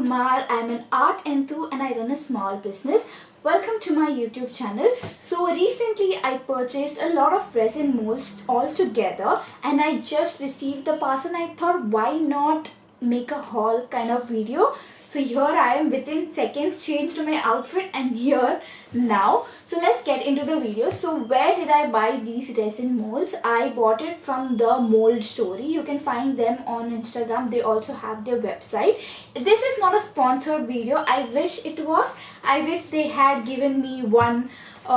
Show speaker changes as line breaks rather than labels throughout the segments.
Kumar. I'm an art enthusiast and I run a small business. Welcome to my YouTube channel. So recently I purchased a lot of resin molds all together and I just received the parcel and I thought why not make a haul kind of video. So here I am, within seconds changed my outfit and here now. So let's get into the video. So where did I buy these resin molds? I bought it from the Mould story. You can find them on Instagram. They also have their website. This is not a sponsored video. I wish it was. I wish they had given me one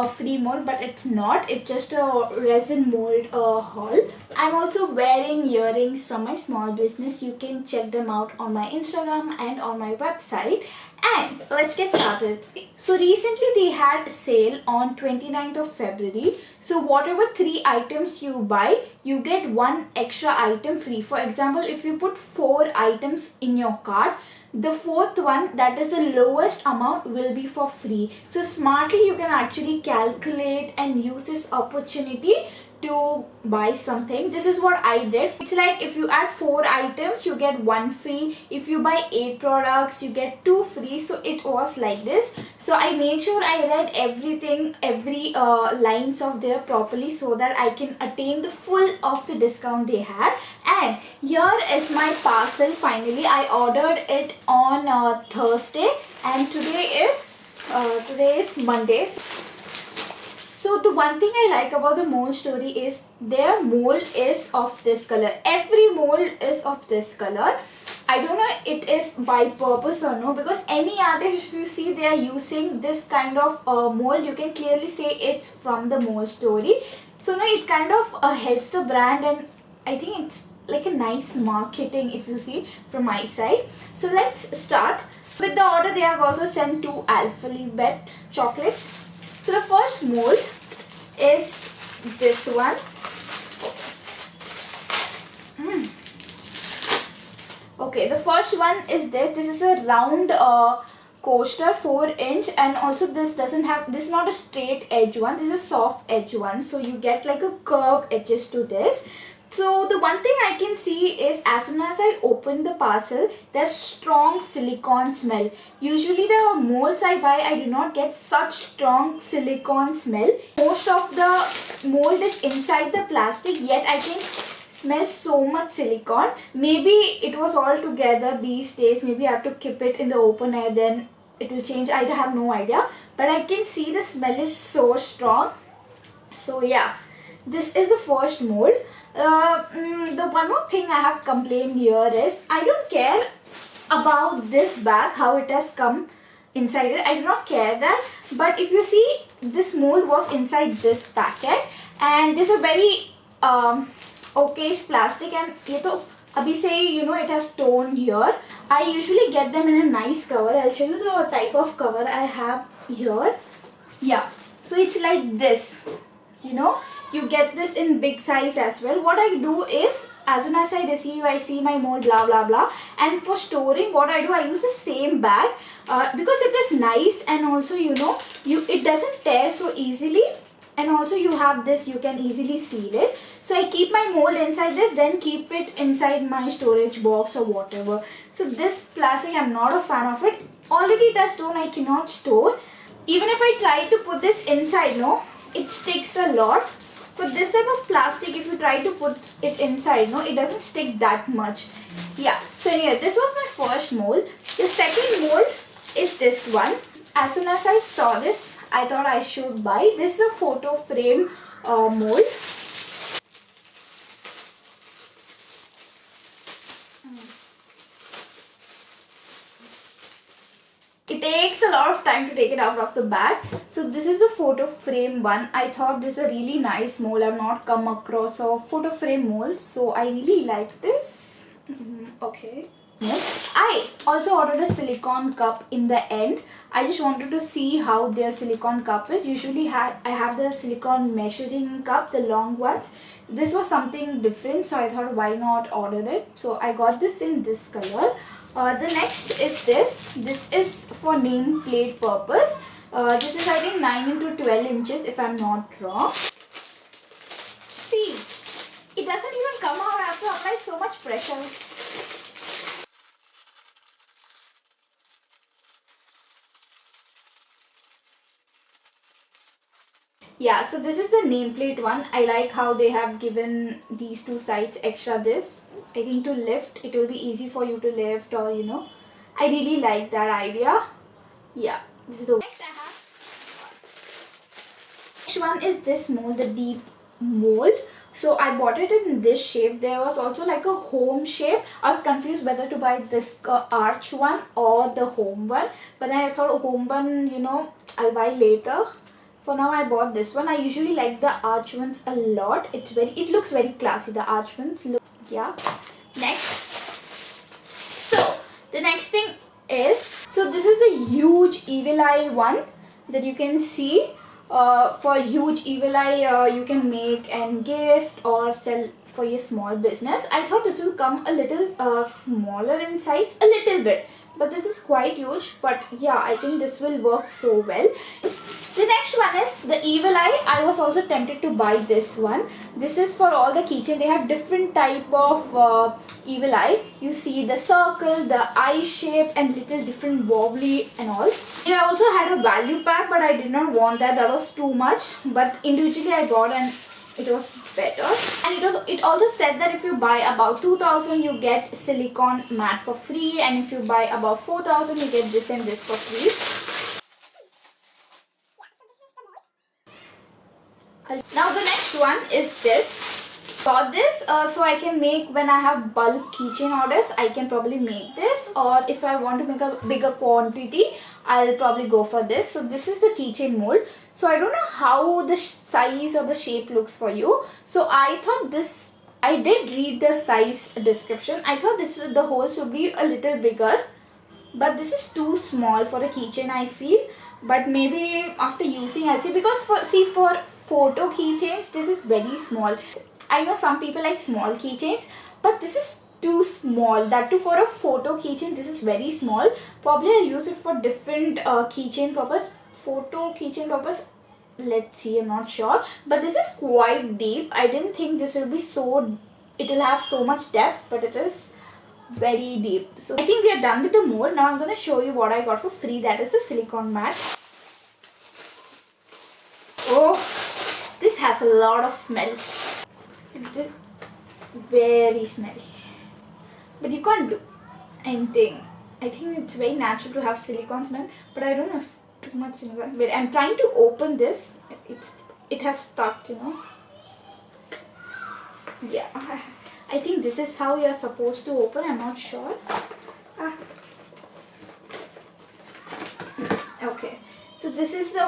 free mold, but it's not. It's just a resin mold haul. I'm also wearing earrings from my small business. You can check them out on my Instagram and on my website. And let's get started. So recently they had a sale on 29th of February. So whatever 3 items you buy, you get 1 extra item free. For example, if you put 4 items in your cart, the 4th one, that is the lowest amount, will be for free. So smartly you can actually calculate and use this opportunity to buy something. This is what I did. It's like if you add 4 items, you get 1 free. If you buy 8 products, you get 2 free. So it was like this. So I made sure I read everything, every lines of there properly so that I can attain the full of the discount they had. And here is my parcel. Finally, I ordered it on Thursday and today is Monday. So the one thing I like about the mold story is their mold is of this color. Every mold is of this color. I don't know it is by purpose or no, because any artist, if you see, they are using this kind of mold, you can clearly say it's from the mold story. So no, it kind of helps the brand, and I think it's like a nice marketing if you see from my side. So let's start. With the order, they have also sent 2 alphabet chocolates. So the first mold is this one. Okay, the first one is this. This is a round coaster, 4-inch, and also this doesn't have, this is not a straight edge one, this is a soft edge one. So you get like a curved edges to this. So the one thing I can see is as soon as I open the parcel, there's strong silicone smell. Usually the molds I buy, I do not get such strong silicone smell. Most of the mold is inside the plastic, yet I can smell so much silicone. Maybe it was all together these days. Maybe I have to keep it in the open air, then it will change. I have no idea. But I can see the smell is so strong. So yeah, this is the first mold. The one more thing I have complained here is I don't care about this bag, how it has come inside it. I do not care that. But if you see, this mold was inside this packet, and this is a very okay plastic, and ye to abhi se, you know, it has torn here. I usually get them in a nice cover. I'll show you the type of cover I have here. Yeah, so it's like this, you know. You get this in big size as well. What I do is, as soon as I receive, I see my mold, blah blah blah, and for storing, what I do, I use the same bag because it is nice, and also, you know, it doesn't tear so easily, and also you have this, you can easily seal it. So I keep my mold inside this, then keep it inside my storage box or whatever. So this plastic, I'm not a fan of it. Already it has torn, I cannot store. Even if I try to put this inside, no, it sticks a lot. For this type of plastic, if you try to put it inside, no, it doesn't stick that much. Yeah, so anyway, this was my first mold. The second mold is this one. As soon as I saw this, I thought I should buy. This is a photo frame mold. It takes a lot of time to take it out of the bag. So this is the photo frame one. I thought this is a really nice mold. I've not come across a photo frame mold, so I really like this. Okay. I also ordered a silicone cup in the end. I just wanted to see how their silicone cup is. Usually I have the silicone measuring cup, the long ones. This was something different, so I thought why not order it. So I got this in this color. The next is this. This is for nameplate purpose. This is I think 9 into 12 inches if I'm not wrong. See, it doesn't even come out. I have to apply so much pressure. Yeah, so this is the nameplate one. I like how they have given these two sides extra this. I think to lift, it will be easy for you to lift, or I really like that idea. Yeah, this is the next I have. Next one is this mold, the deep mold. So I bought it in this shape. There was also like a home shape. I was confused whether to buy this arch one or the home one. But then I thought home one, I'll buy later. For now I bought this one. I usually like the arch ones a lot. It looks very classy. The arch ones look, yeah. Next. So the next thing is, so this is the huge evil eye one that you can see. For huge evil eye, you can make and gift or sell for your small business. I thought this will come a little smaller in size, a little bit, but this is quite huge. But yeah, I think this will work so well. The next one is the evil eye. I was also tempted to buy this one. This is for all the keychain. They have different type of evil eye. You see the circle, the eye shape, and little different wobbly and all. I also had a value pack, but I did not want that. That was too much. But individually I bought, and it was better. And it also said that if you buy about 2,000, you get silicone mat for free, and if you buy about 4,000, you get this and this for free. Now the next one is this. Got this so I can make, when I have bulk keychain orders, I can probably make this, or if I want to make a bigger quantity, I'll probably go for this. So this is the keychain mold. So I don't know how the size or the shape looks for you. So I thought this, I did read the size description. I thought the hole should be a little bigger, but this is too small for a keychain, I feel. But maybe after using, I'll see, because for photo keychains this is very small. I know some people like small keychains, but this is too small. That too for a photo keychain, this is very small. Probably I'll use it for different keychain purpose, photo keychain purpose. Let's see, I'm not sure. But this is quite deep. I didn't think this will be so, it will have so much depth, but it is very deep. So I think we are done with the mold. Now I'm going to show you what I got for free. That is the silicone mat. Oh, this has a lot of smell. So this very smelly, but you can't do anything. I think it's very natural to have silicone smell, but I don't know if too much silicone. Wait, I'm trying to open this. It has stuck, Yeah, I think this is how you're supposed to open. I'm not sure. Okay, so this is the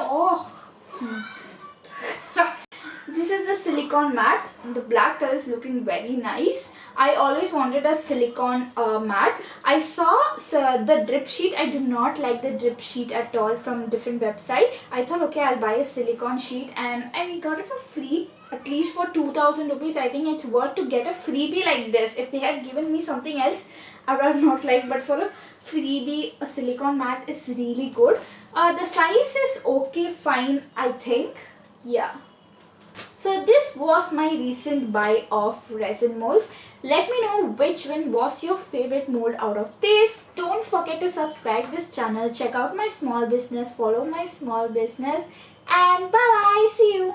this is the silicone mat. The black color is looking very nice. I always wanted a silicone mat. I saw the drip sheet. I do not like the drip sheet at all from different website. I thought, okay, I'll buy a silicone sheet, and I got it for free. At least for 2,000 rupees. I think it's worth to get a freebie like this. If they had given me something else, I would have not liked. But for a freebie, a silicone mat is really good. The size is okay, fine, I think. Yeah. So this was my recent buy of resin molds. Let me know which one was your favorite mold out of this. Don't forget to subscribe this channel. Check out my small business. Follow my small business. And bye bye. See you.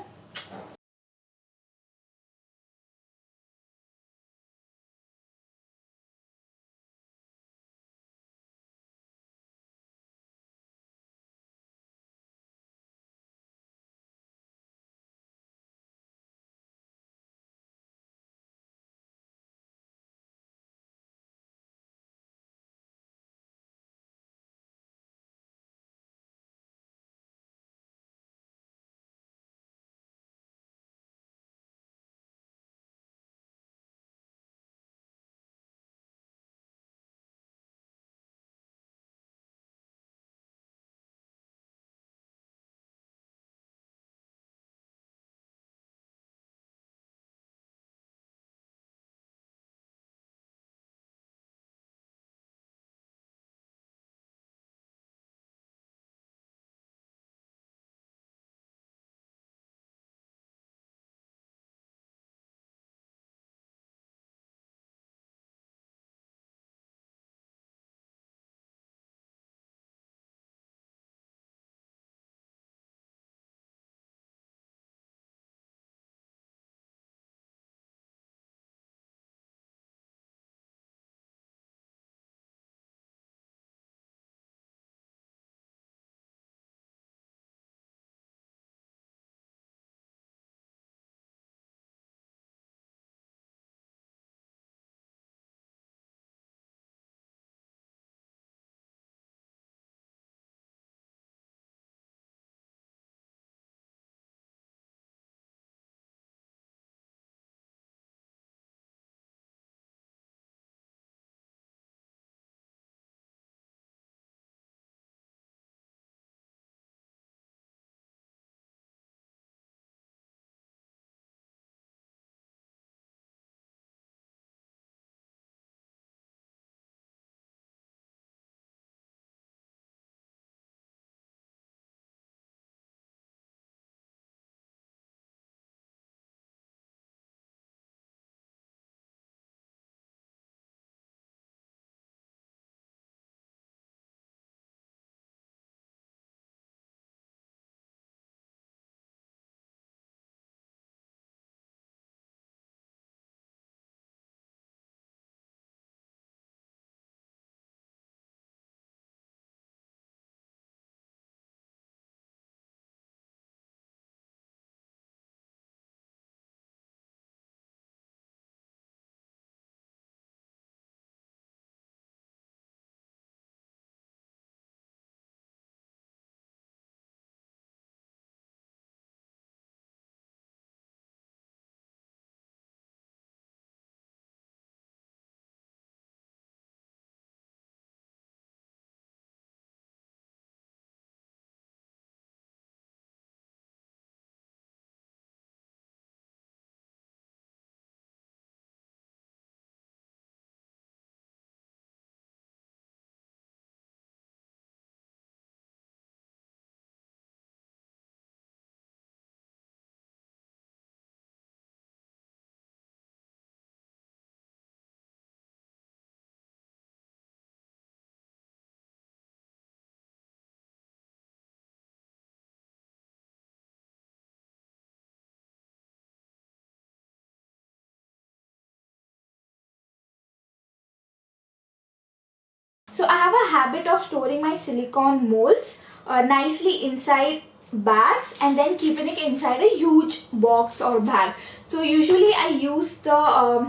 So I have a habit of storing my silicone molds nicely inside bags and then keeping it inside a huge box or bag. So usually I use the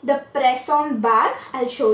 the press on bag. I'll show you.